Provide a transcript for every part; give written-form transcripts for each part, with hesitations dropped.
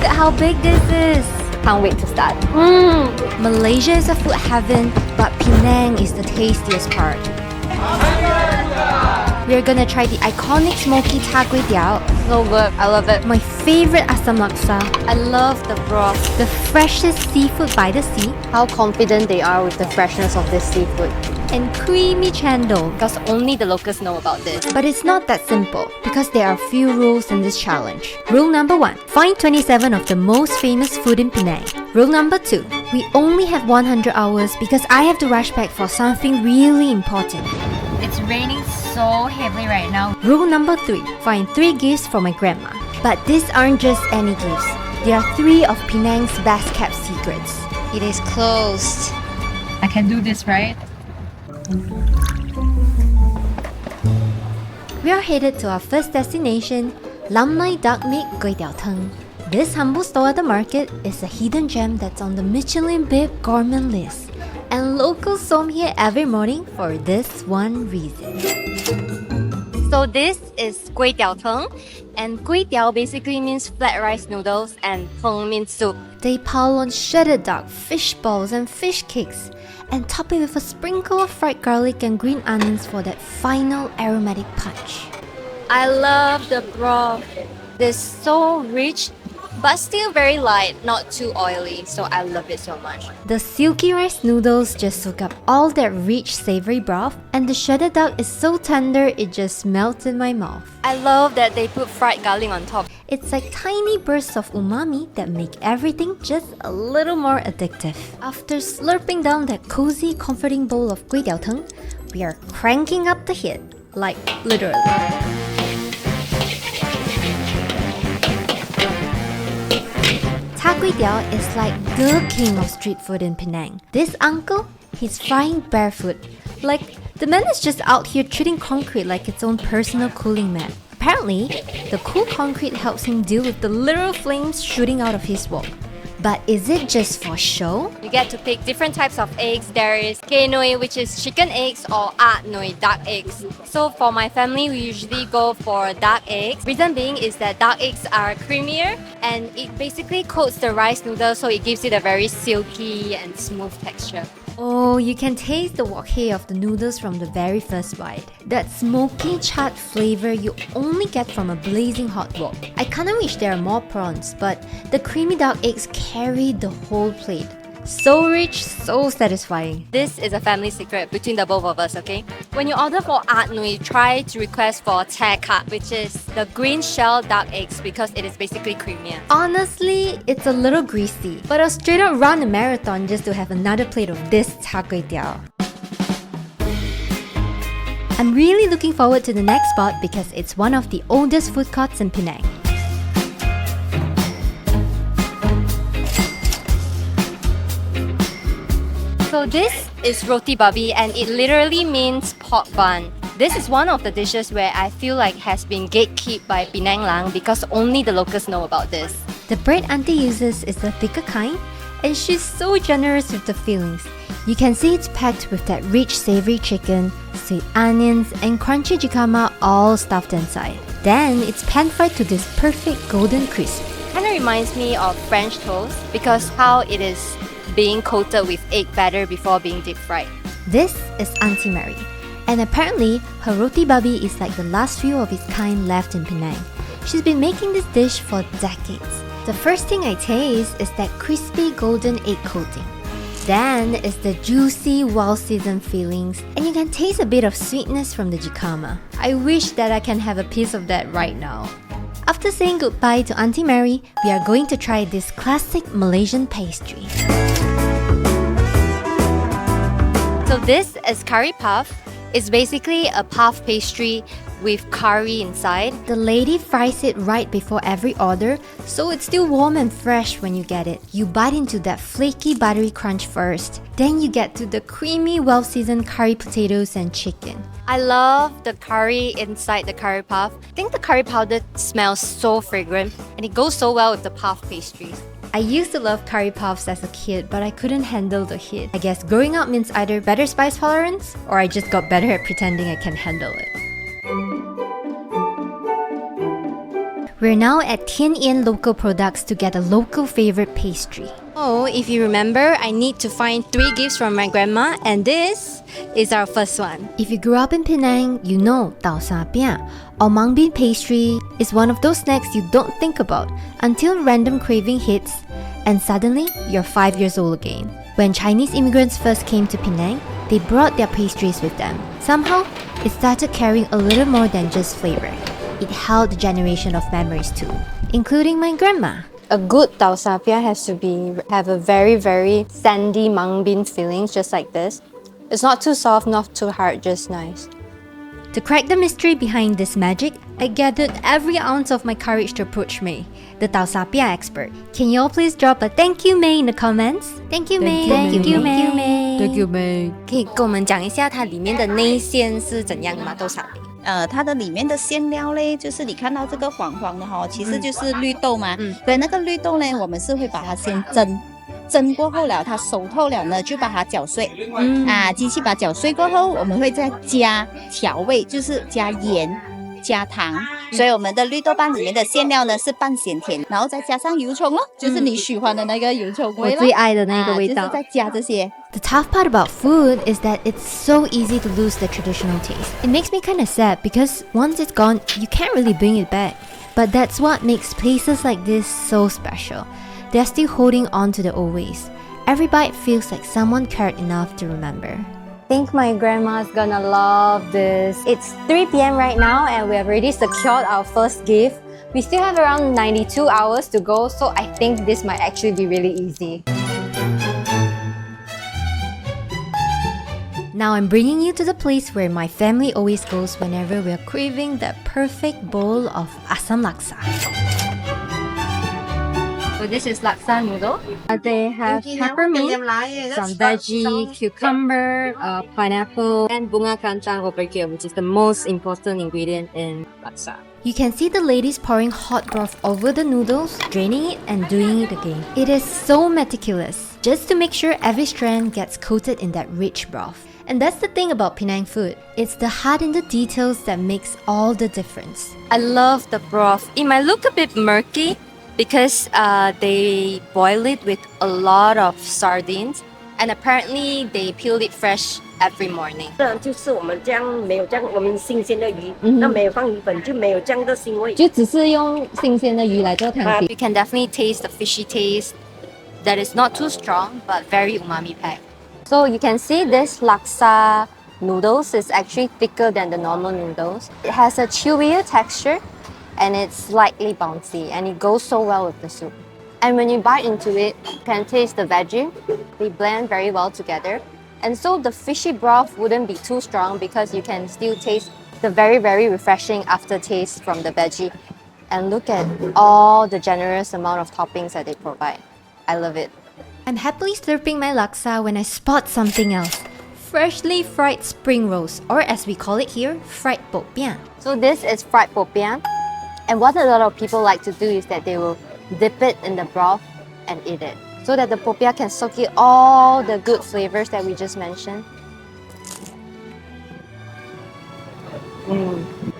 at how big this is. Can't wait to start. Malaysia is a food heaven, but Penang is the tastiest part. We're gonna try the iconic smoky Char Kway Teow, So good. I love it. my favorite asam laksa, I love the broth. the freshest seafood by the sea, How confident they are with the freshness of this seafood. and creamy cendol. Because only the locals know about this. But it's not that simple, because there are few rules in this challenge. Rule number 1, find 27 of the most famous food in Penang. Rule number 2, we only have 100 hours because I have to rush back for something really important. It's raining so heavily right now. Rule number 3, find 3 gifts for my grandma. But these aren't just any gifts. They are 3 of Penang's best kept secrets. It is closed. I can do this, right? We are headed to our first destination, Lam Nai Duck Meat Kway Teow Tng. This humble stall at the market is a hidden gem that's on the Michelin Bib Gourmet list. And locals swim here every morning for this one reason. So this is Kway Teow Tng, and Kway Teow basically means flat rice noodles and Tng means soup. They pile on shredded duck, fish balls and fish cakes, and top it with a sprinkle of fried garlic and green onions for that final aromatic punch. I love the broth. It's so rich, but still very light, not too oily, so I love it so much. The silky rice noodles just soak up all that rich savory broth, and the shredded duck is so tender it just melts in my mouth. I love that they put fried garlic on top. It's like tiny bursts of umami that make everything just a little more addictive. After slurping down that cozy, comforting bowl of Kway Teow Tng, we are cranking up the heat, like literally. Char Kway Teow is like the king of street food in Penang. This uncle, he's frying barefoot. Like, the man is just out here treating concrete like its own personal cooling mat. Apparently, the cool concrete helps him deal with the literal flames shooting out of his wok. But is it just for show? You get to pick different types of eggs. There is Kei Noi, which is chicken eggs, or At Noi, duck eggs. So for my family, we usually go for duck eggs. Reason being is that duck eggs are creamier and it basically coats the rice noodle, so it gives it a very silky and smooth texture. Oh, you can taste the wok hei of the noodles from the very first bite. That smoky charred flavor you only get from a blazing hot wok. I kinda wish there are more prawns, but the creamy duck eggs carry the whole plate. So rich, so satisfying. This is a family secret between the both of us, okay? When you order for At Noi, try to request for Char Kat, which is the green shell duck eggs, because it is basically creamier. Honestly, it's a little greasy, but I'll straight up run a marathon just to have another plate of this Char Kway Teow. I'm really looking forward to the next spot because it's one of the oldest food courts in Penang. So this is Roti Babi, and it literally means pork bun. This is one of the dishes where I feel like has been gatekept by Penang Lang because only the locals know about this. The bread auntie uses is the thicker kind, and she's so generous with the fillings. You can see it's packed with that rich savory chicken, sweet onions, and crunchy jicama all stuffed inside. Then it's pan-fried to this perfect golden crisp. Kinda reminds me of French toast because how it is being coated with egg batter before being deep fried. This is Auntie Mary, and apparently her Roti Babi is like the last few of its kind left in Penang. She's been making this dish for decades. The first thing I taste is that crispy golden egg coating. Then is the juicy, well-seasoned fillings, and you can taste a bit of sweetness from the jicama. I wish that I can have a piece of that right now. After saying goodbye to Auntie Mary, we are going to try this classic Malaysian pastry. So this is curry puff. It's basically a puff pastry with curry inside. The lady fries it right before every order, so it's still warm and fresh when you get it. You bite into that flaky buttery crunch first. Then you get to the creamy, well-seasoned curry potatoes and chicken. I love the curry inside the curry puff. I think the curry powder smells so fragrant and it goes so well with the puff pastries. I used to love curry puffs as a kid, but I couldn't handle the heat. I guess growing up means either better spice tolerance, or I just got better at pretending I can handle it. We're now at Tien Yen Local Products to get a local favorite pastry. Oh, if you remember, I need to find 3 gifts from my grandma, and this is our first one. If you grew up in Penang, you know Tao Sar Peah or mung bean pastry is one of those snacks you don't think about until random craving hits and suddenly you're 5 years old again. When Chinese immigrants first came to Penang, they brought their pastries with them. Somehow, it started carrying a little more than just flavor. It held a generation of memories too, including my grandma. A good Tao Sar Peah has to have a very sandy mung bean filling, just like this. It's not too soft, not too hard, just nice. To crack the mystery behind this magic, I gathered every ounce of my courage to approach May, the Tao Sar Peah expert. Can you all please drop a thank you May in the comments? Thank you May. Thank you, May. Thank you May. 可以跟我们讲一下它里面的内馅是怎样吗？豆沙饼。它的里面的馅料嘞，就是你看到这个黄黄的其实就是绿豆嘛。所以那个绿豆呢，我们是会把它先蒸。蒸过后了，它熟透了呢，就把它搅碎。机器把它搅碎过后，我们会再加调味，就是加盐、加糖。所以我们的绿豆瓣里面的馅料呢是半咸甜，然后再加上油葱咯，就是你喜欢的那个油葱味咯。我最爱的那个味道。就是再加这些。The tough part about food is that it's so easy to lose the traditional taste. It makes me kind of sad because once it's gone, you can't really bring it back. But that's what makes places like this so special. They're still holding on to the old ways. Every bite feels like someone cared enough to remember. I think my grandma's gonna love this. It's 3 p.m. right now and we have already secured our first gift. We still have around 92 hours to go, so I think this might actually be really easy. Now I'm bringing you to the place where my family always goes whenever we're craving that perfect bowl of asam laksa. So this is laksa noodle. They have peppermint, some veggie, cucumber, pineapple, and bunga kacang over here, which is the most important ingredient in laksa. You can see the ladies pouring hot broth over the noodles, draining it and doing it again. It is so meticulous, just to make sure every strand gets coated in that rich broth. And that's the thing about Penang food. It's the heart in the details that makes all the difference. I love the broth. It might look a bit murky because they boil it with a lot of sardines, and apparently they peel it fresh every morning. 就是我们这样没有这样我们新鲜的鱼，那没有放鱼粉就没有这样的腥味。就只是用新鲜的鱼来做汤底。You can definitely taste the fishy taste that is not too strong but very umami packed. So you can see this laksa noodles is actually thicker than the normal noodles. It has a chewier texture and it's slightly bouncy and it goes so well with the soup. And when you bite into it, you can taste the veggie. They blend very well together. And so the fishy broth wouldn't be too strong because you can still taste the very refreshing aftertaste from the veggie. And look at all the generous amount of toppings that they provide. I love it. I'm happily slurping my laksa when I spot something else. Freshly fried spring rolls, or as we call it here, fried popiah. So this is fried popiah. And what a lot of people like to do is that they will dip it in the broth and eat it, so that the popiah can soak in all the good flavors that we just mentioned.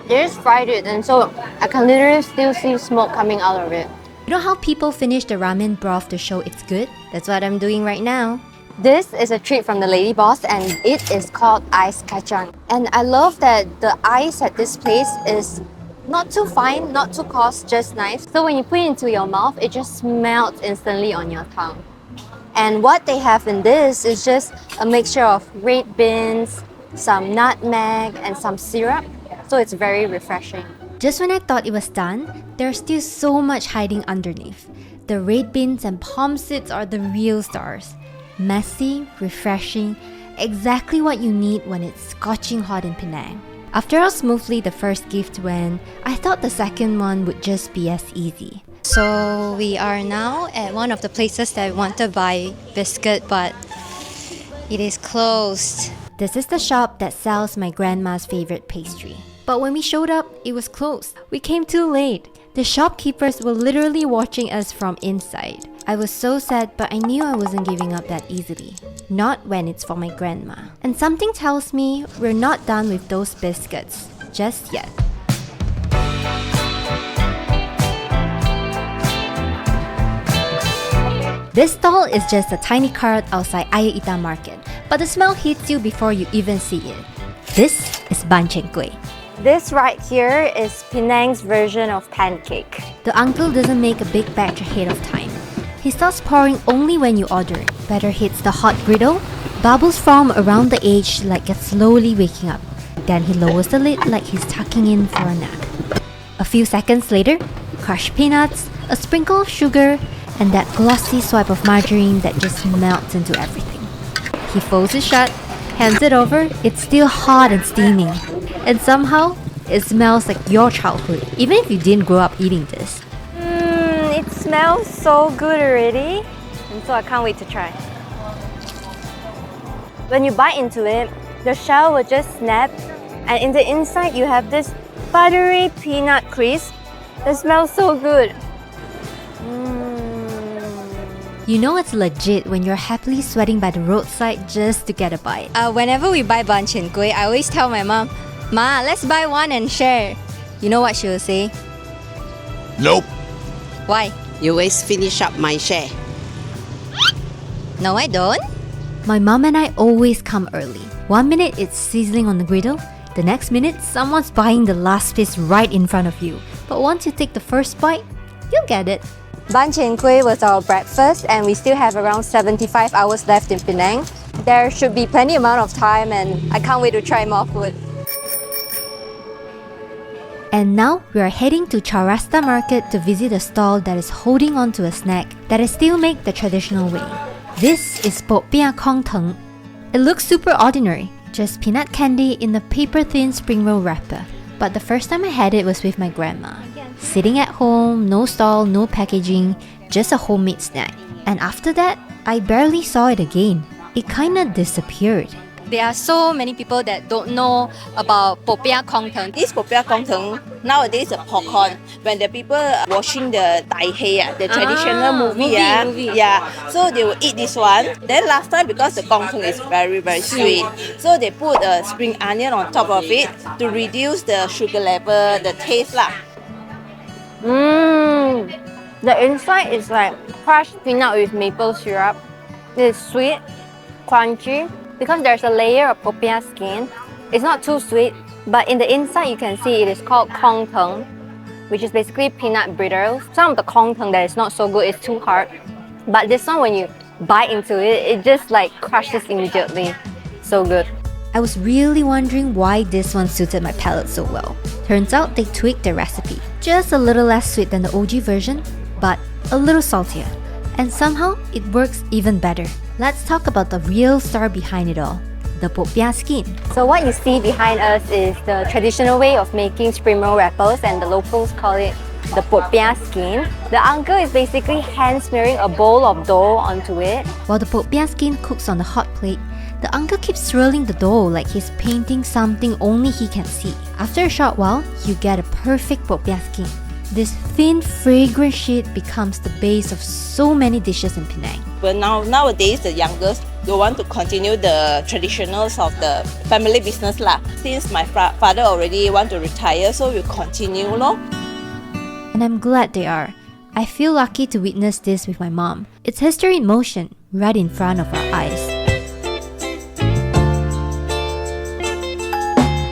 They just fried it, and so I can literally still see smoke coming out of it. You know how people finish the ramen broth to show it's good? That's what I'm doing right now. This is a treat from the lady boss and it is called Ais Kacang. And I love that the ice at this place is not too fine, not too coarse, just nice. So when you put it into your mouth, it just melts instantly on your tongue. And what they have in this is just a mixture of red beans, some nutmeg, and some syrup. So it's very refreshing. Just when I thought it was done, there's still so much hiding underneath. The red beans and palm seeds are the real stars. Messy, refreshing, exactly what you need when it's scorching hot in Penang. After how smoothly the first gift went, I thought the second one would just be as easy. So we are now at one of the places that I want to buy biscuit, but it is closed. This is the shop that sells my grandma's favorite pastry. But when we showed up, it was closed. We came too late. The shopkeepers were literally watching us from inside. I was so sad, but I knew I wasn't giving up that easily. Not when it's for my grandma. And something tells me we're not done with those biscuits just yet. This stall is just a tiny cart outside Air Ita Market, but the smell hits you before you even see it. This is Banchen Kuih. This right here is Penang's version of pancake. The uncle doesn't make a big batch ahead of time. He starts pouring only when you order. Batter hits the hot griddle, bubbles form around the edge like it's slowly waking up. Then he lowers the lid like he's tucking in for a nap. A few seconds later, crushed peanuts, a sprinkle of sugar, and that glossy swipe of margarine that just melts into everything. He folds it shut, hands it over, it's still hot and steaming. And somehow, it smells like your childhood, even if you didn't grow up eating this. It smells so good already, and so I can't wait to try. When you bite into it, the shell will just snap, and in the inside you have this buttery peanut crisp that smells so good. You know it's legit when you're happily sweating by the roadside just to get a bite. Whenever we buy Banchen Kuih, I always tell my mom, "Ma, let's buy one and share." You know what she will say? Nope. Why? You always finish up my share. No, I don't. My mom and I always come early. 1 minute it's sizzling on the griddle, the next minute someone's buying the last piece right in front of you. But once you take the first bite, you'll get it. Banchen Kuih was our breakfast, and we still have around 75 hours left in Penang. There should be plenty amount of time, and I can't wait to try more food. And now we are heading to Chaurasta Market to visit a stall that is holding on to a snack that is still made the traditional way. This is Popiah Tng. It looks super ordinary, just peanut candy in a paper-thin spring roll wrapper. But the first time I had it was with my grandma. Sitting at home, no stall, no packaging, just a homemade snack. And after that, I barely saw it again. It kinda disappeared. There are so many people that don't know about Popiah Tng. This Popiah Tng nowadays a popcorn. When the people are watching the Tai Hei, the traditional movie. So they will eat this one. Then last time, because the Tng is very sweet, so they put a spring onion on top of it to reduce the sugar level, the taste lah. The inside is like crushed peanut with maple syrup. It's sweet, crunchy, because there's a layer of Popiah Skin. It's not too sweet, but in the inside you can see it is called Tng, which is basically peanut brittle. Some of the Tng that is not so good is too hard, but this one when you bite into it, it just like crushes immediately. So good. I was really wondering why this one suited my palate so well. Turns out they tweaked their recipe. Just a little less sweet than the OG version, but a little saltier. And somehow, it works even better. Let's talk about the real star behind it all, the Popiah Skin. So what you see behind us is the traditional way of making spring roll wrappers, and the locals call it the Popiah Skin. The uncle is basically hand smearing a bowl of dough onto it. While the Popiah Skin cooks on the hot plate, the uncle keeps swirling the dough like he's painting something only he can see. After a short while, you get a perfect Popiah Skin. This thin, fragrant sheet becomes the base of so many dishes in Penang. But nowadays, the youngest, they want to continue the traditionals of the family business lah. Since my father already want to retire, so we continue lor. And I'm glad they are. I feel lucky to witness this with my mom. It's history in motion, right in front of our eyes.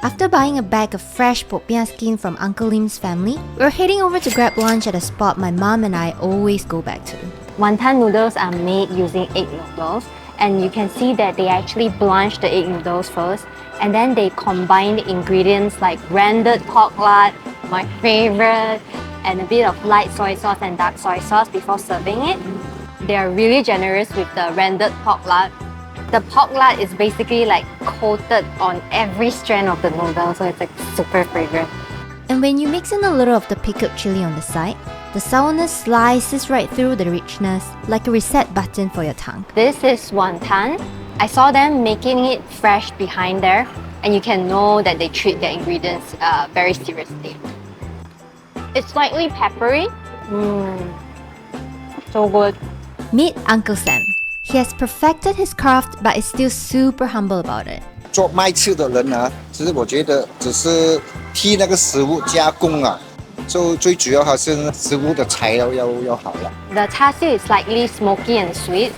After buying a bag of fresh Popiah Skin from Uncle Lim's family, we're heading over to grab lunch at a spot my mom and I always go back to. Wonton noodles are made using egg noodles, and you can see that they actually blanch the egg noodles first, and then they combine the ingredients like rendered pork lard, my favorite, and a bit of light soy sauce and dark soy sauce before serving it. They are really generous with the rendered pork lard. The pork lard is basically like coated on every strand of the noodle, so it's like super fragrant. And when you mix in a little of the pickled chili on the side, the sourness slices right through the richness like a reset button for your tongue. This is wonton. I saw them making it fresh behind there, and you can know that they treat their ingredients very seriously. It's slightly peppery. So good. Meet Uncle Sam. He has perfected his craft but is still super humble about it. 做卖吃的人啊，其实我觉得只是替那个食物加工啊，就最主要还是食物的材料要好了。 The char siu is slightly smoky and sweet,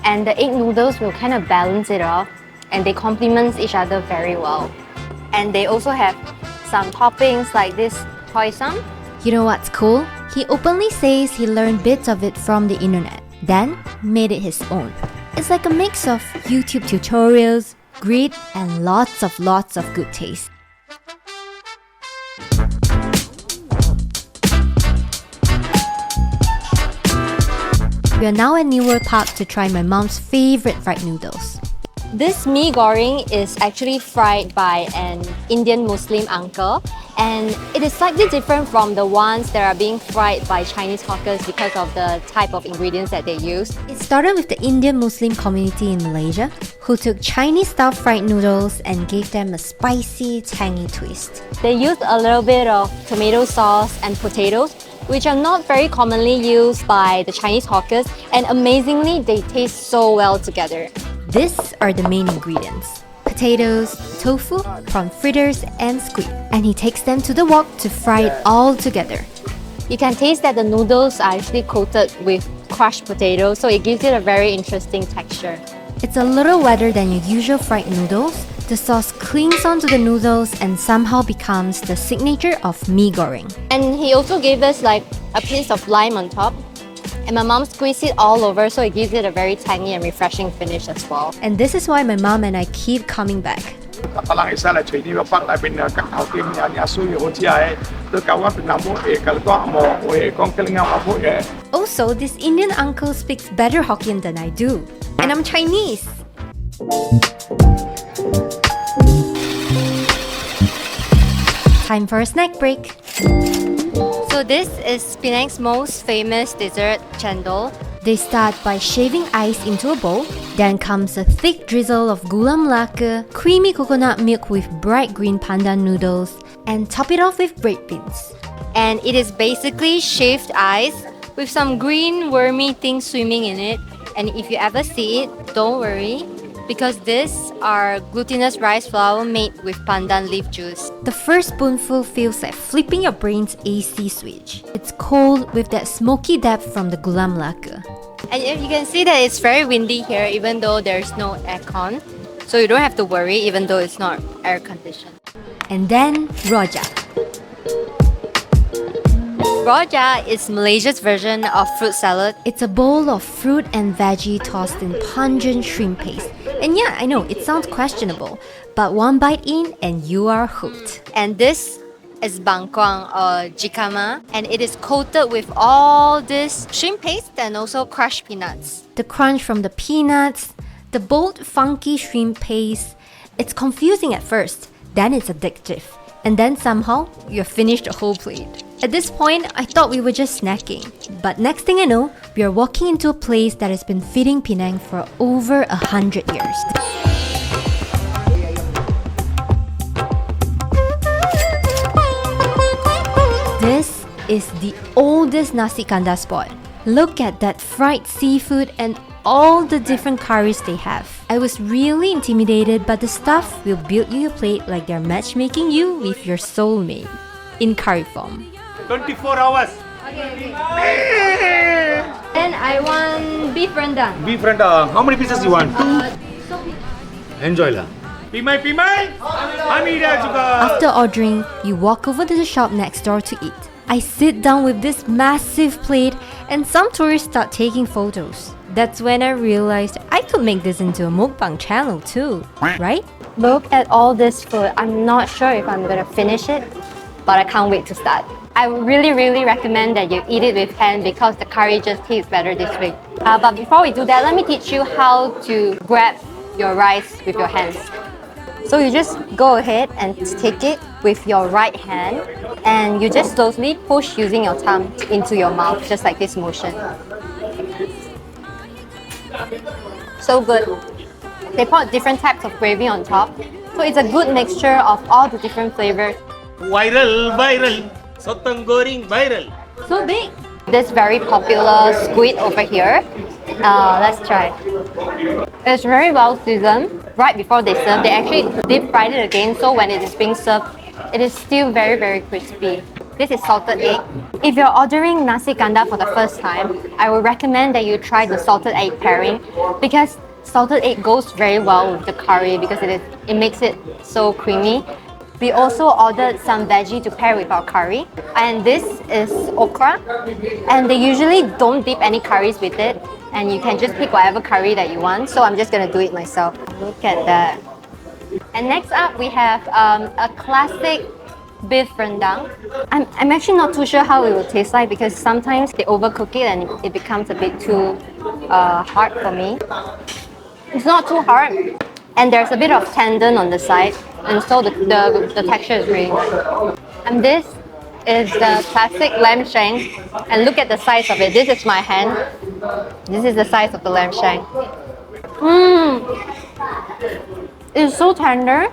and the egg noodles will kind of balance it off, and they complement each other very well. And they also have some toppings like this choy sum. You know what's cool? He openly says he learned bits of it from the internet, then made it his own. It's like a mix of YouTube tutorials, grit, and lots of good taste. We are now at New World Park to try my mom's favorite fried noodles. This Mee Goreng is actually fried by an Indian Muslim uncle, and it is slightly different from the ones that are being fried by Chinese hawkers because of the type of ingredients that they use. It started with the Indian Muslim community in Malaysia, who took Chinese-style fried noodles and gave them a spicy, tangy twist. They used a little bit of tomato sauce and potatoes, which are not very commonly used by the Chinese hawkers, and amazingly, they taste so well together. These are the main ingredients: potatoes, tofu, prawn fritters, and squid. And he takes them to the wok to fry it all together. You can taste that the noodles are actually coated with crushed potatoes, so it gives it a very interesting texture. It's a little wetter than your usual fried noodles. The sauce clings onto the noodles and somehow becomes the signature of Mee Goreng. And he also gave us like a piece of lime on top. And my mom squeezed it all over, so it gives it a very tangy and refreshing finish as well. And this is why my mom and I keep coming back. Also, this Indian uncle speaks better Hokkien than I do. And I'm Chinese! Time for a snack break. So this is Penang's most famous dessert, Cendol. They start by shaving ice into a bowl. Then comes a thick drizzle of gula melaka, creamy coconut milk with bright green pandan noodles, and top it off with bread beans. And it is basically shaved ice with some green wormy thing swimming in it. And if you ever see it, don't worry, because these are glutinous rice flour made with pandan leaf juice. The first spoonful feels like flipping your brain's AC switch. It's cold with that smoky depth from the gula melaka. And you can see that it's very windy here, even though there's no aircon. So you don't have to worry, even though it's not air conditioned. And then Rojak. Rojak is Malaysia's version of fruit salad. It's a bowl of fruit and veggie tossed in pungent shrimp paste. And yeah, I know, it sounds questionable, but one bite in and you are hooked. And this is bangkwang or jikama, and it is coated with all this shrimp paste and also crushed peanuts. The crunch from the peanuts, the bold, funky shrimp paste. It's confusing at first, then it's addictive. And then somehow, you've finished the whole plate. At this point, I thought we were just snacking. But next thing I know, we are walking into a place that has been feeding Penang for over 100 years. This is the oldest Nasi Kandar spot. Look at that fried seafood and all the different curries they have. I was really intimidated, but the staff will build you a plate like they're matchmaking you with your soulmate in curry form. 24 hours. And I want beef rendang. Beef rendang. How many pieces you want? Enjoy lah. Pimai. Ani dia juga. After ordering, you walk over to the shop next door to eat. I sit down with this massive plate and some tourists start taking photos. That's when I realized I could make this into a mukbang channel too, right? Look at all this food. I'm not sure if I'm gonna finish it, but I can't wait to start. I really recommend that you eat it with hand because the curry just tastes better this way. But before we do that, let me teach you how to grab your rice with your hands. So you just go ahead and take it with your right hand and you just slowly push using your tongue into your mouth, just like this motion. So good. They put different types of gravy on top, so it's a good mixture of all the different flavors. Viral. Sotong goreng viral. So big. This very popular squid over here. Let's try. It's very well seasoned. Right before they serve, they actually deep fried it again, so when it is being served, it is still very crispy. This is salted egg. If you're ordering Nasi Kandar for the first time, I would recommend that you try the salted egg pairing because salted egg goes very well with the curry because it makes it so creamy. We also ordered some veggie to pair with our curry, and this is okra, and they usually don't dip any curries with it, and you can just pick whatever curry that you want, so I'm just gonna do it myself. Look at that. And next up we have a classic beef rendang. I'm actually not too sure how it will taste like because sometimes they overcook it and it becomes a bit too hard for me. It's not too hard, and there's a bit of tendon on the side, and so the texture is really nice. And this is the classic lamb shank, and look at the size of it. This is my hand. This is the size of the lamb shank. It's so tender.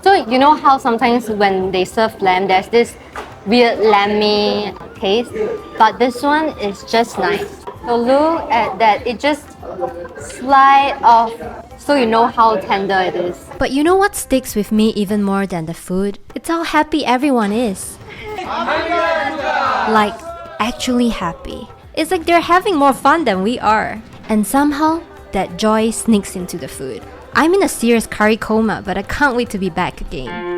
So you know how sometimes when they serve lamb, there's this weird lammy taste, but this one is just nice. So look at that, it just slide off, so you know how tender it is. But you know what sticks with me even more than the food? It's how happy everyone is. Like, actually happy. It's like they're having more fun than we are. And somehow, that joy sneaks into the food. I'm in a serious curry coma, but I can't wait to be back again.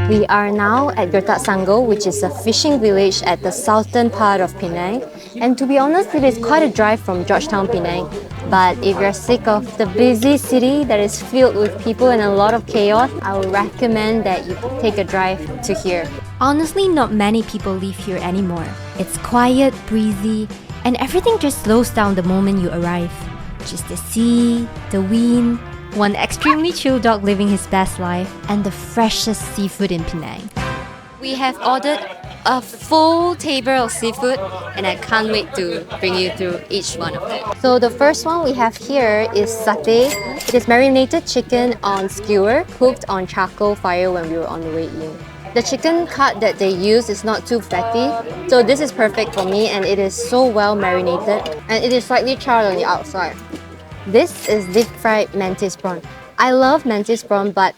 We are now at Gertak Sanggo, which is a fishing village at the southern part of Penang. And to be honest, it is quite a drive from Georgetown, Penang. But if you're sick of the busy city that is filled with people and a lot of chaos, I would recommend that you take a drive to here. Honestly, not many people live here anymore. It's quiet, breezy, and everything just slows down the moment you arrive. Just the sea, the wind, one extremely chill dog living his best life, and the freshest seafood in Penang. We have ordered a full table of seafood, and I can't wait to bring you through each one of them. So the first one we have here is satay. It is marinated chicken on skewer, cooked on charcoal fire when we were on the way in. The chicken cut that they use is not too fatty, so this is perfect for me, and it is so well marinated, and it is slightly charred on the outside. This is deep fried mantis prawn. I love mantis prawn, but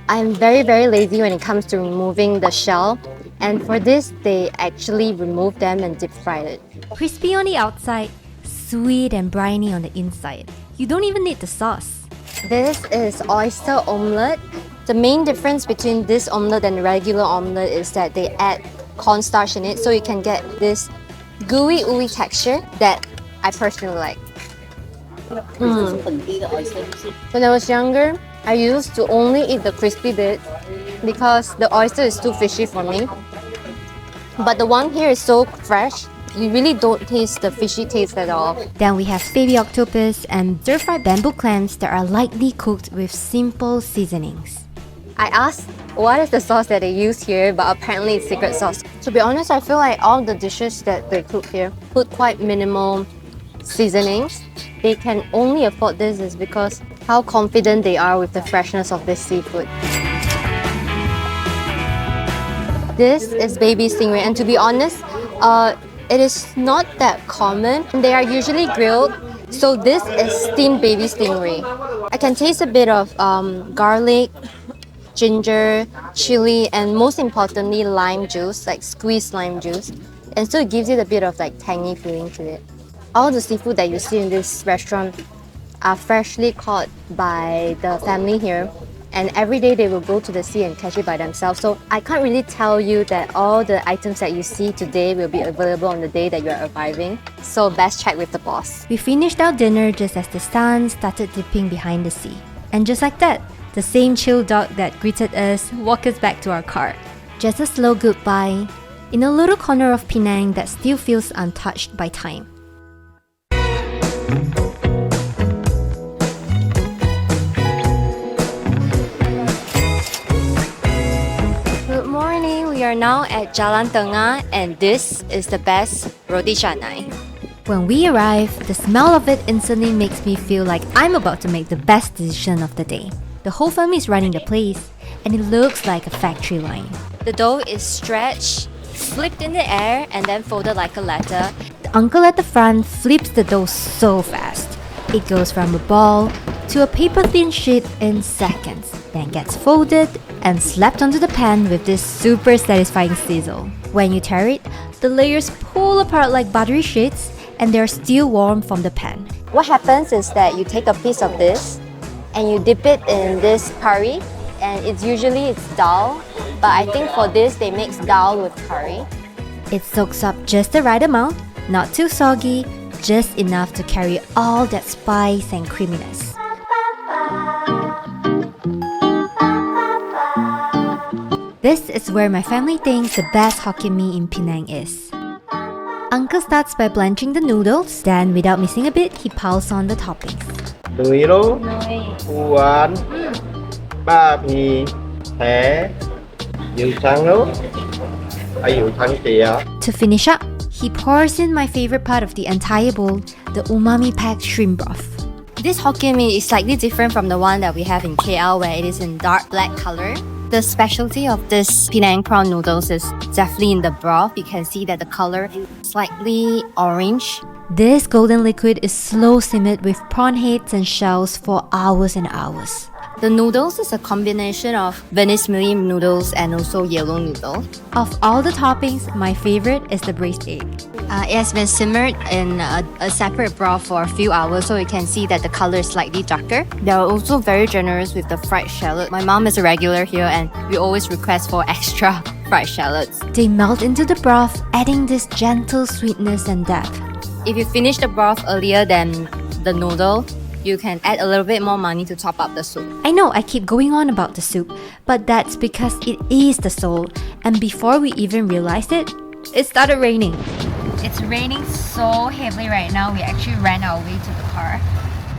I'm very lazy when it comes to removing the shell, and for this they actually removed them and deep fried it. Crispy on the outside, sweet and briny on the inside. You don't even need the sauce. This is oyster omelette. The main difference between this omelette and regular omelette is that they add cornstarch in it, so you can get this gooey, ooey texture that I personally like. When I was younger, I used to only eat the crispy bit because the oyster is too fishy for me. But the one here is so fresh, you really don't taste the fishy taste at all. Then we have baby octopus and stir-fried bamboo clams that are lightly cooked with simple seasonings. I asked what is the sauce that they use here, but apparently it's secret sauce. To be honest, I feel like all the dishes that they cook here put quite minimal seasonings. They can only afford this is because how confident they are with the freshness of this seafood. This is baby stingray, and to be honest, it is not that common. They are usually grilled, so this is steamed baby stingray. I can taste a bit of garlic, ginger, chili, and most importantly lime juice, like squeezed lime juice, and so it gives it a bit of like tangy feeling to it. All the seafood that you see in this restaurant are freshly caught by the family here, and every day they will go to the sea and catch it by themselves. So I can't really tell you that all the items that you see today will be available on the day that you are arriving. So best check with the boss. We finished our dinner just as the sun started dipping behind the sea. And just like that, the same chill dog that greeted us walked us back to our car. Just a slow goodbye in a little corner of Penang that still feels untouched by time. Good morning, we are now at Jalan Tengah, and this is the best Roti Canai. When we arrive, the smell of it instantly makes me feel like I'm about to make the best decision of the day. The whole family is running the place, and it looks like a factory line. The dough is stretched, flipped in the air, and then folded like a letter. The uncle at the front flips the dough so fast. It goes from a ball to a paper-thin sheet in seconds, then gets folded and slapped onto the pan with this super satisfying sizzle. When you tear it, the layers pull apart like buttery sheets and they're still warm from the pan. What happens is that you take a piece of this and you dip it in this curry, and it's dal, but I think for this they mix dal with curry. It soaks up just the right amount, not too soggy, just enough to carry all that spice and creaminess. This is where my family thinks the best Hokkien Mee in Penang is. Uncle starts by blanching the noodles, then without missing a bit, he piles on the toppings. Nui lô, Wan, Babi, Hé, Yêu Chang lô, Yêu Chang Tia. To finish up, he pours in my favorite part of the entire bowl, the umami-packed shrimp broth. This Hokkien Mee is slightly different from the one that we have in KL, where it is in dark black color. The specialty of this Penang prawn noodles is definitely in the broth. You can see that the color is slightly orange. This golden liquid is slow simmered with prawn heads and shells for hours and hours. The noodles is a combination of vermicelli noodles and also yellow noodle. Of all the toppings, my favorite is the braised egg. It has been simmered in a separate broth for a few hours, so you can see that the color is slightly darker. They are also very generous with the fried shallot. My mom is a regular here and we always request for extra fried shallots. They melt into the broth, adding this gentle sweetness and depth. If you finish the broth earlier than the noodle, you can add a little bit more money to top up the soup. I know I keep going on about the soup, but that's because it is the soul. And before we even realized it, it started raining. It's raining so heavily right now, we actually ran our way to the car.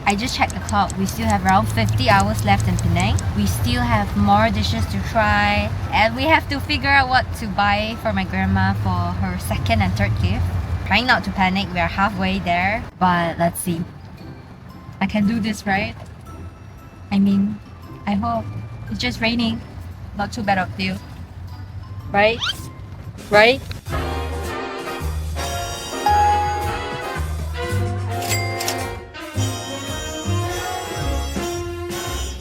I just checked the clock, we still have around 50 hours left in Penang. We still have more dishes to try, and we have to figure out what to buy for my grandma for her second and third gift. Trying not to panic, we are halfway there, but let's see. I can do this, right? I mean, I hope. It's just raining, not too bad of a deal. Right? Right?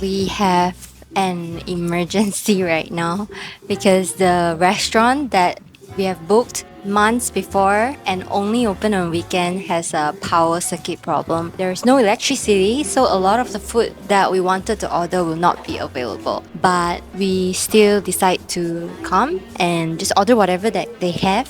We have an emergency right now because the restaurant that we have booked months before and only open on weekend has a power circuit problem. There is no electricity, so a lot of the food that we wanted to order will not be available. But we still decide to come and just order whatever that they have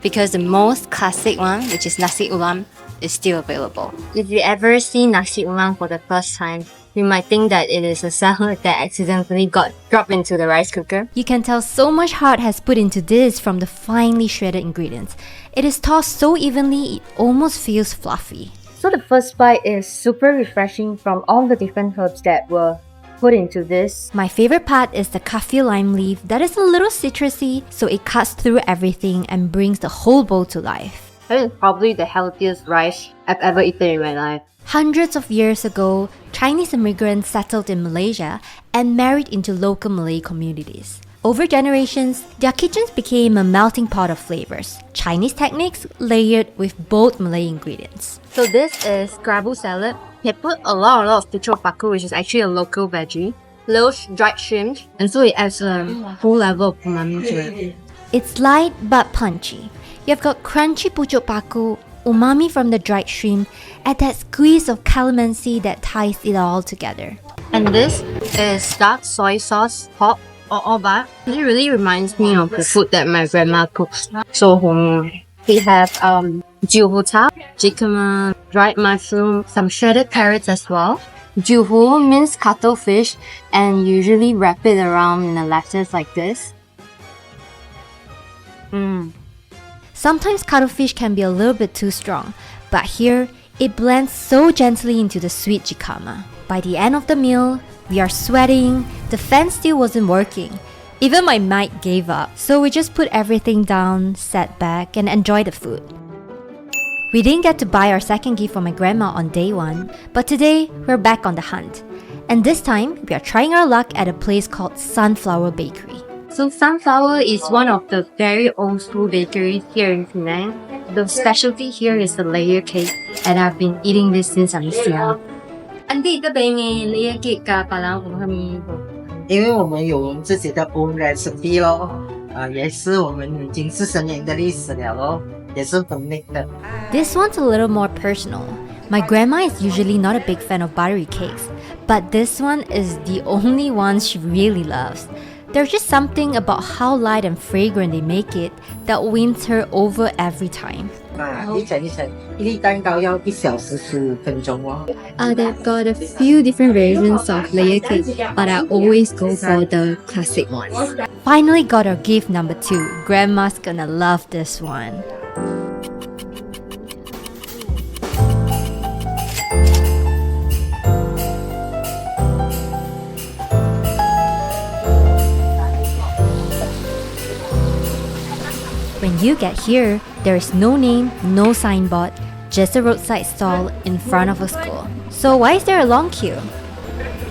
because the most classic one, which is nasi ulam, is still available. If you ever see nasi ulam for the first time, you might think that it is a salad that accidentally got dropped into the rice cooker. You can tell so much heart has put into this from the finely shredded ingredients. It is tossed so evenly, it almost feels fluffy. So the first bite is super refreshing from all the different herbs that were put into this. My favorite part is the kaffir lime leaf that is a little citrusy, so it cuts through everything and brings the whole bowl to life. That is probably the healthiest rice I've ever eaten in my life. Hundreds of years ago, Chinese immigrants settled in Malaysia and married into local Malay communities. Over generations, their kitchens became a melting pot of flavors. Chinese techniques layered with bold Malay ingredients. So this is krabu salad. They put a lot of pucuk paku, which is actually a local veggie, little dried shrimp, and so it adds a full level of umami to it. It's light but punchy. You've got crunchy pucuk paku, umami from the dried shrimp, and that squeeze of calamansi that ties it all together. And this is dark soy sauce pork or oba. It really reminds me of the food that my grandma cooks. So homey. We have jiu tao, jicama, dried mushroom, some shredded carrots as well. Jiu means cuttlefish, and usually wrap it around in a lettuce like this. Sometimes cuttlefish can be a little bit too strong, but here, it blends so gently into the sweet jicama. By the end of the meal, we are sweating, the fan still wasn't working. Even my mic gave up, so we just put everything down, sat back, and enjoyed the food. We didn't get to buy our second gift for my grandma on day one, but today, we're back on the hunt. And this time, we are trying our luck at a place called Sunflower Bakery. So Sunflower is one of the very old school bakeries here in Penang. The specialty here is the layer cake, and I've been eating this since I'm young. Auntie, 这边的 layer cake 加白兰有什么？因为我们有自己的 own recipe 咯，也是我们已经40年的历史了咯，也是很美的。This one's a little more personal. My grandma is usually not a big fan of buttery cakes, but this one is the only one she really loves. There's just something about how light and fragrant they make it that wins her over every time. 一层一层，一粒蛋糕要1小时15分钟哦。They've got a few different versions of layer cake, but I always go for the classic ones. Finally got our gift number 2. Grandma's gonna love this one. When you get here, there is no name, no signboard, just a roadside stall in front of a school. So why is there a long queue?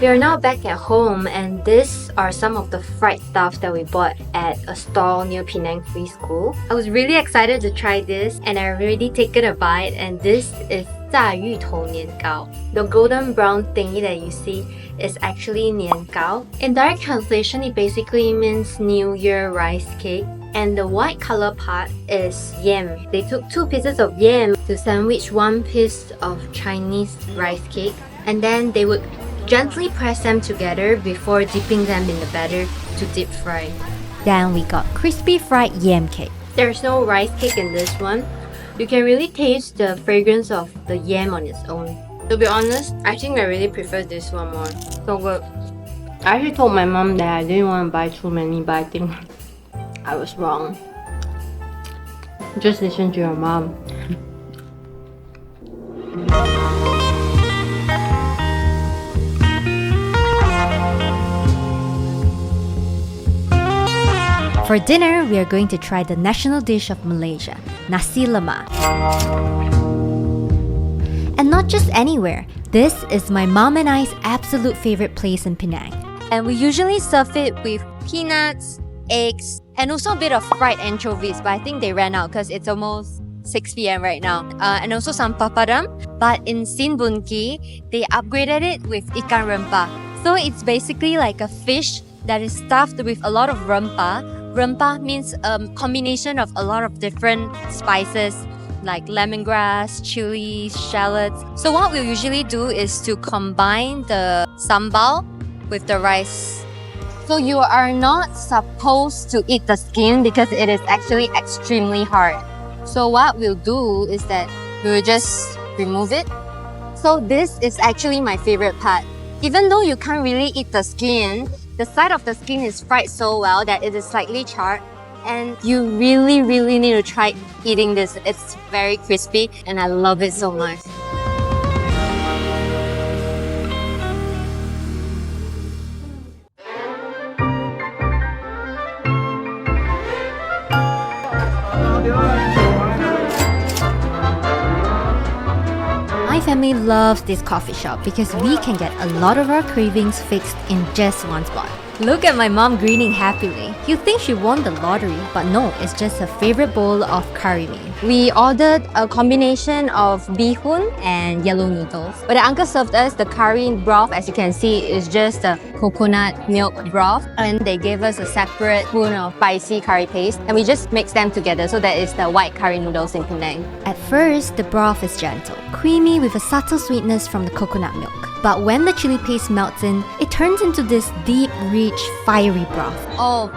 We are now back at home, and these are some of the fried stuff that we bought at a stall near Penang Free School. I was really excited to try this, and I already taken a bite, and this is 炸芋头年糕. The golden brown thingy that you see is actually Nian Gao. In direct translation, it basically means New Year rice cake. And the white color part is yam. They took 2 pieces of yam to sandwich 1 piece of Chinese rice cake, and then they would gently press them together before dipping them in the batter to deep fry. Then we got crispy fried yam cake. There's no rice cake in this one. You can really taste the fragrance of the yam on its own. To be honest, I think I really prefer this one more. So good. I actually told my mom that I didn't want to buy too many, but I think I was wrong. Just listen to your mom. For dinner, we are going to try the national dish of Malaysia, Nasi Lemak. And not just anywhere. This is my mom and I's absolute favorite place in Penang. And we usually serve it with peanuts, eggs, and also a bit of fried anchovies, but I think they ran out because it's almost 6 p.m. right now. And also some papadum. But in Sin Bun Ki, they upgraded it with Ikan Berempah. So it's basically like a fish that is stuffed with a lot of rempah. Rempah means a combination of a lot of different spices like lemongrass, chilies, shallots. So what we'll usually do is to combine the sambal with the rice. So you are not supposed to eat the skin because it is actually extremely hard. So what we'll do is that we'll just remove it. So this is actually my favorite part. Even though you can't really eat the skin, the side of the skin is fried so well that it is slightly charred. And you really need to try eating this. It's very crispy and I love it so much. My family loves this coffee shop because we can get a lot of our cravings fixed in just one spot. Look at my mom grinning happily. You'd think she won the lottery, but no, it's just her favorite bowl of curry mee. We ordered a combination of bihun and yellow noodles. But the uncle served us the curry broth. As you can see, is just a coconut milk broth. And they gave us a separate spoon of spicy curry paste. And we just mixed them together. So that is the white curry noodles in Penang. At first, the broth is gentle, creamy with a subtle sweetness from the coconut milk. But when the chili paste melts in, it turns into this deep, rich, fiery broth. Oh,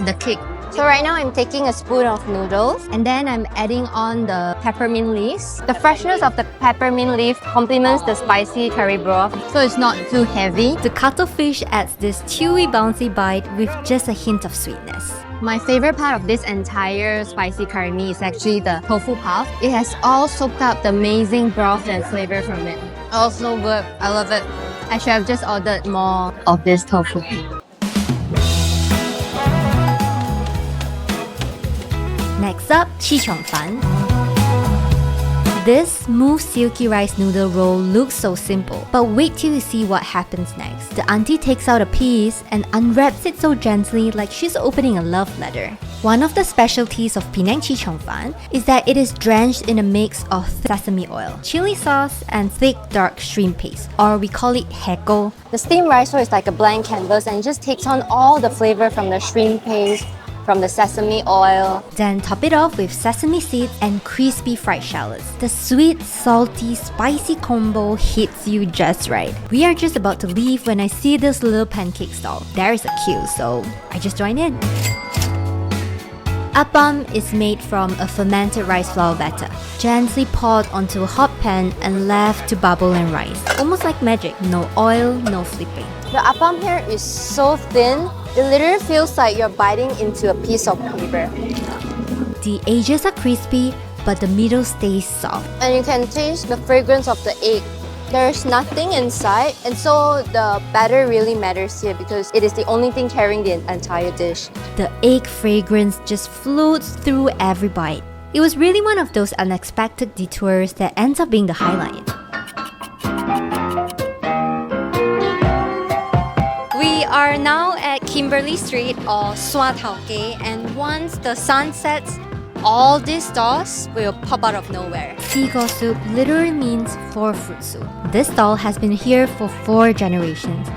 the kick. So right now I'm taking a spoon of noodles and then I'm adding on the peppermint leaves. The freshness of the peppermint leaf complements the spicy curry broth, so it's not too heavy. The cuttlefish adds this chewy, bouncy bite with just a hint of sweetness. My favorite part of this entire spicy curry mee is actually the tofu puff. It has all soaked up the amazing broth and flavor from it. Oh, so good. I love it. I should have just ordered more of this tofu. Next up, Chee Cheong Fan. This smooth silky rice noodle roll looks so simple, but wait till you see what happens next. The auntie takes out a piece and unwraps it so gently like she's opening a love letter. One of the specialties of Penang Chee Cheong Fan is that it is drenched in a mix of sesame oil, chili sauce, and thick dark shrimp paste, or we call it heko. The steamed rice roll is like a blank canvas and it just takes on all the flavor from the shrimp paste, from the sesame oil. Then top it off with sesame seeds and crispy fried shallots. The sweet, salty, spicy combo hits you just right. We are just about to leave when I see this little pancake stall. There is a queue, so I just joined in. Apam is made from a fermented rice flour batter, gently poured onto a hot pan and left to bubble and rise. Almost like magic, no oil, no flipping. The apam here is so thin, it literally feels like you're biting into a piece of paper. The edges are crispy, but the middle stays soft. And you can taste the fragrance of the egg. There's nothing inside, and so the batter really matters here because it is the only thing carrying the entire dish. The egg fragrance just floats through every bite. It was really one of those unexpected detours that ends up being the highlight. We are now at Kimberley Street or Swa Tau Kei, and once the sun sets, all these stalls will pop out of nowhere. Koh Soup literally means 4 fruit soup. This stall has been here for 4 generations.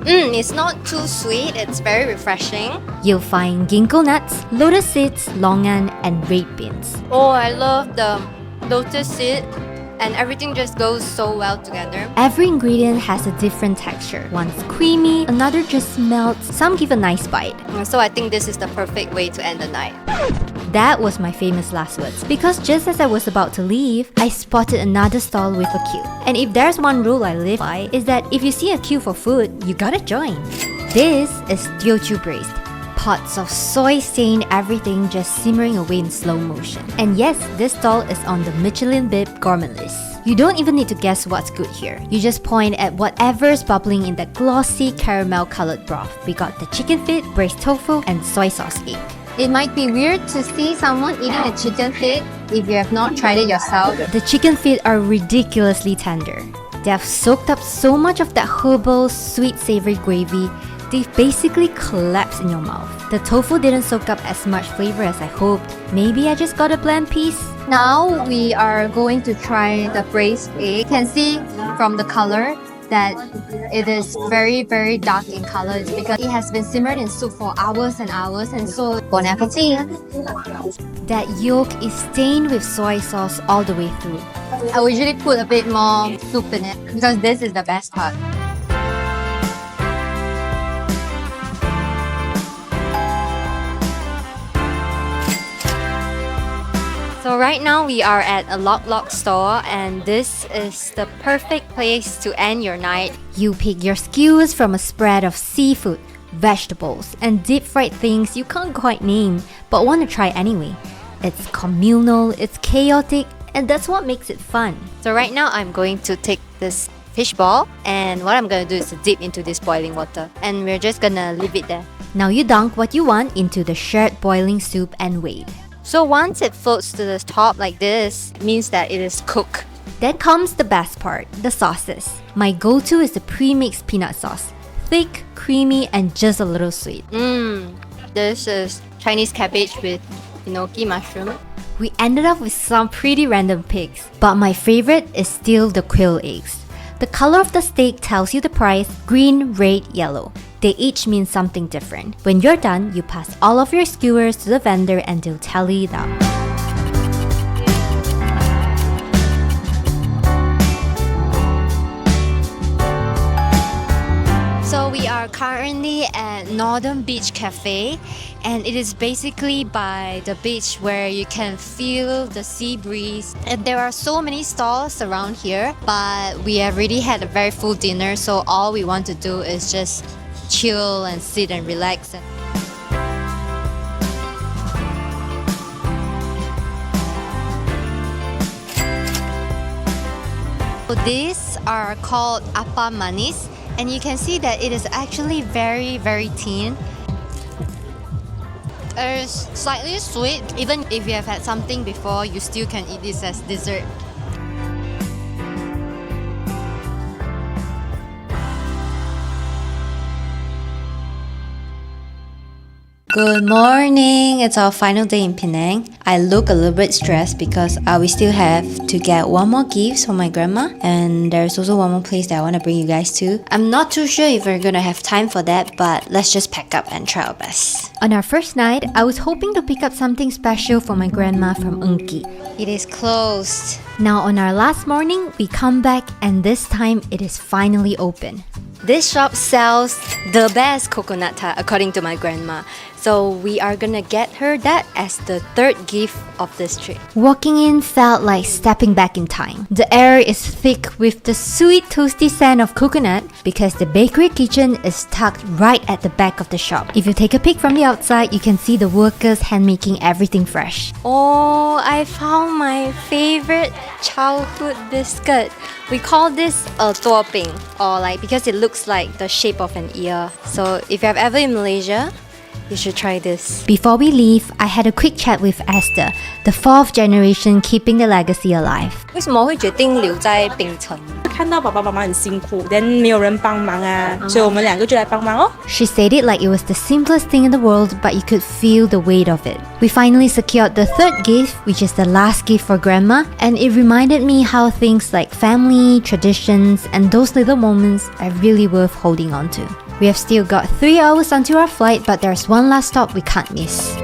It's not too sweet, it's very refreshing. You'll find ginkgo nuts, lotus seeds, longan, and red beans. Oh, I love the lotus seed, and everything just goes so well together. Every ingredient has a different texture. One's creamy, another just melts, some give a nice bite. So I think this is the perfect way to end the night. That was my famous last words, because just as I was about to leave, I spotted another stall with a queue. And if there's one rule I live by, is that if you see a queue for food, you gotta join. This is Teochew Braised. Pots of soy-stained everything just simmering away in slow motion. And yes, this stall is on the Michelin Bib Gourmet list. You don't even need to guess what's good here. You just point at whatever's bubbling in that glossy caramel-colored broth. We got the chicken feet, braised tofu, and soy sauce egg. It might be weird to see someone eating a chicken feet if you have not tried it yourself. The chicken feet are ridiculously tender. They have soaked up so much of that herbal, sweet, savory gravy, they've basically collapsed in your mouth. The tofu didn't soak up as much flavor as I hoped. Maybe I just got a bland piece? Now we are going to try the braised egg. You can see from the color that it is very, very dark in color. It's because it has been simmered in soup for hours and hours, and so bon appetit. That yolk is stained with soy sauce all the way through. I would usually put a bit more soup in it because this is the best part. So right now we are at a Lok Lok store, and this is the perfect place to end your night. You pick your skewers from a spread of seafood, vegetables, and deep-fried things you can't quite name, but want to try anyway. It's communal, it's chaotic, and that's what makes it fun. So right now I'm going to take this fish ball, and what I'm going to do is to dip into this boiling water, and we're just gonna leave it there. Now you dunk what you want into the shared boiling soup and wait. So once it floats to the top like this, it means that it is cooked. Then comes the best part, the sauces. My go-to is the pre-mixed peanut sauce. Thick, creamy, and just a little sweet. This is Chinese cabbage with enoki mushroom. We ended up with some pretty random picks, but my favorite is still the quail eggs. The color of the steak tells you the price: green, red, yellow. They each mean something different. When you're done, you pass all of your skewers to the vendor and they'll tally it up. So we are currently at Northern Beach Cafe, and it is basically by the beach where you can feel the sea breeze. And there are so many stalls around here, but we have already had a very full dinner, so all we want to do is just chill and sit and relax. So these are called Apam Manis, and you can see that it is actually very, very thin. It's slightly sweet. Even if you have had something before, you still can eat this as dessert. Good morning! It's our final day in Penang. I look a little bit stressed because we still have to get one more gift for my grandma, and there's also one more place that I want to bring you guys to. I'm not too sure if we're gonna have time for that, but let's just pack up and try our best. On our first night, I was hoping to pick up something special for my grandma from Ungki. It is closed. Now on our last morning, we come back and this time it is finally open. This shop sells the best coconut tart according to my grandma. So we are gonna get her that as the third gift of this trip. Walking in felt like stepping back in time. The air is thick with the sweet toasty scent of coconut because the bakery kitchen is tucked right at the back of the shop. If you take a peek from the outside, you can see the workers hand making everything fresh. Oh, I found my favorite childhood biscuit. We call this a tuo ping, or like because it looks like the shape of an ear. So if you have ever in Malaysia, you should try this. Before we leave, I had a quick chat with Esther, the fourth generation keeping the legacy alive. 为什么会决定留在槟城？看到爸爸妈妈很辛苦 then 没有人帮忙啊 所以我们两个就来帮忙哦 She said it like it was the simplest thing in the world, but you could feel the weight of it. We finally secured the third gift, which is the last gift for Grandma, and it reminded me how things like family, traditions, and those little moments are really worth holding on to. We have still got 3 hours until our flight, but there's one last stop we can't miss.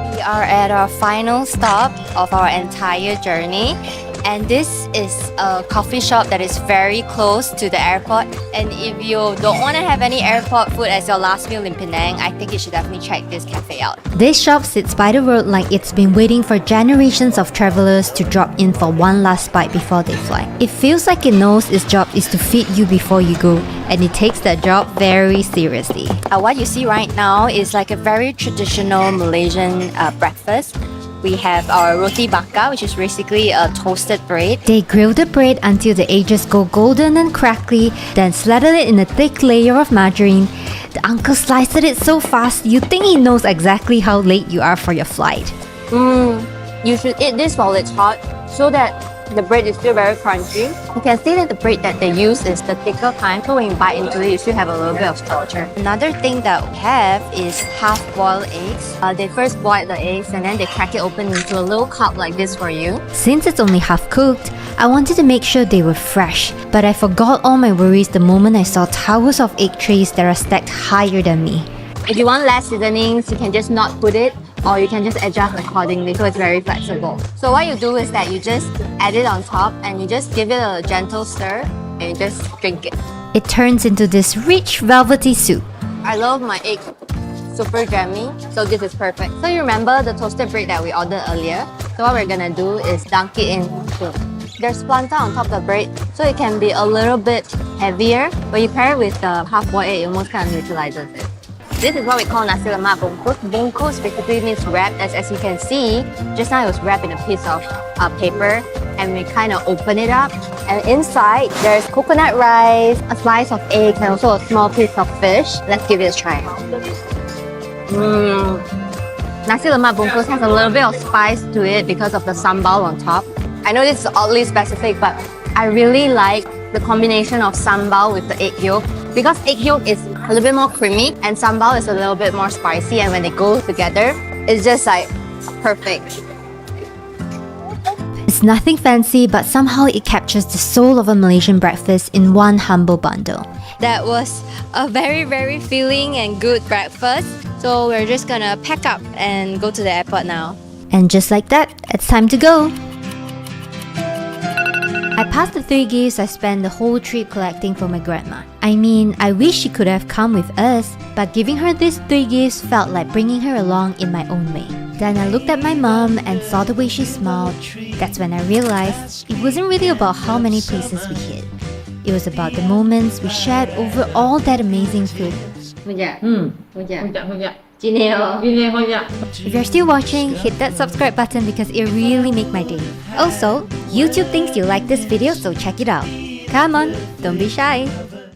We are at our final stop of our entire journey, and this is a coffee shop that is very close to the airport. And if you don't want to have any airport food as your last meal in Penang, I think you should definitely check this cafe out. This shop sits by the road like it's been waiting for generations of travelers to drop in for one last bite before they fly. It feels like it knows its job is to feed you before you go, and it takes that job very seriously. What you see right now is like a very traditional Malaysian breakfast. We have our roti bakar, which is basically a toasted bread. They grill the bread until the edges go golden and crackly, then slather it in a thick layer of margarine. The uncle sliced it so fast, you think he knows exactly how late you are for your flight. You should eat this while it's hot so that the bread is still very crunchy. You can see that the bread that they use is the thicker kind, so when you bite into it, you should have a little bit of structure. Another thing that we have is half-boiled eggs. They first boil the eggs and then they crack it open into a little cup like this for you. Since it's only half-cooked, I wanted to make sure they were fresh, but I forgot all my worries the moment I saw towers of egg trays that are stacked higher than me. If you want less seasonings, you can just not put it, or you can just adjust accordingly, so it's very flexible. So what you do is that you just add it on top and you just give it a gentle stir and you just drink it. It turns into this rich velvety soup. I love my egg super jammy, so this is perfect. So you remember the toasted bread that we ordered earlier? So what we're gonna do is dunk it in soup. There's plantain on top of the bread, so it can be a little bit heavier, but you pair it with the half-boiled egg, it almost kind of neutralizes it. This is what we call nasi lemak bungkus. Bungkus basically means wrapped, as you can see. Just now it was wrapped in a piece of paper, and we kind of open it up. And inside, there's coconut rice, a slice of eggs, and also a small piece of fish. Let's give it a try. Nasi lemak bungkus has a little bit of spice to it because of the sambal on top. I know this is oddly specific, but I really like the combination of sambal with the egg yolk. Because egg yolk is a little bit more creamy and sambal is a little bit more spicy, and when they go together, it's just like perfect. It's nothing fancy, but somehow it captures the soul of a Malaysian breakfast in one humble bundle. That was a very, very filling and good breakfast. So we're just gonna pack up and go to the airport now. And just like that, it's time to go. I passed the 3 gifts I spent the whole trip collecting for my grandma. I mean, I wish she could have come with us, but giving her these 3 gifts felt like bringing her along in my own way. Then I looked at my mom and saw the way she smiled. That's when I realized it wasn't really about how many places we hit. It was about the moments we shared over all that amazing food. If you're still watching, hit that subscribe button because it really makes my day. Also, YouTube thinks you like this video, so check it out. Come on, don't be shy.